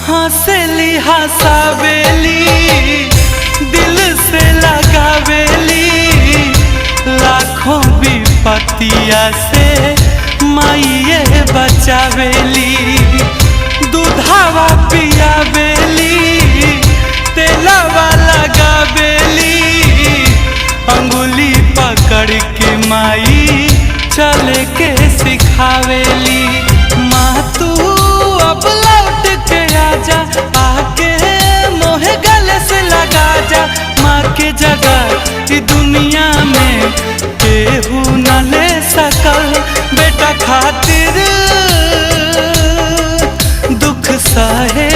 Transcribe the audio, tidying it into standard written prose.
हंसली हंसावेली दिल से लगावेली लाखों विपत्तिया से माइये बचावेली। दूधावा पियावेली तेलावा लगावेली अंगुली पकड़ के माई चले के सिखावेली। माँ तू अब लौट के आजा आके मोहे गले से लगा जा। माँ के जगह इस दुनिया में केहू न ले सकल बेटा खातिर दुख सहे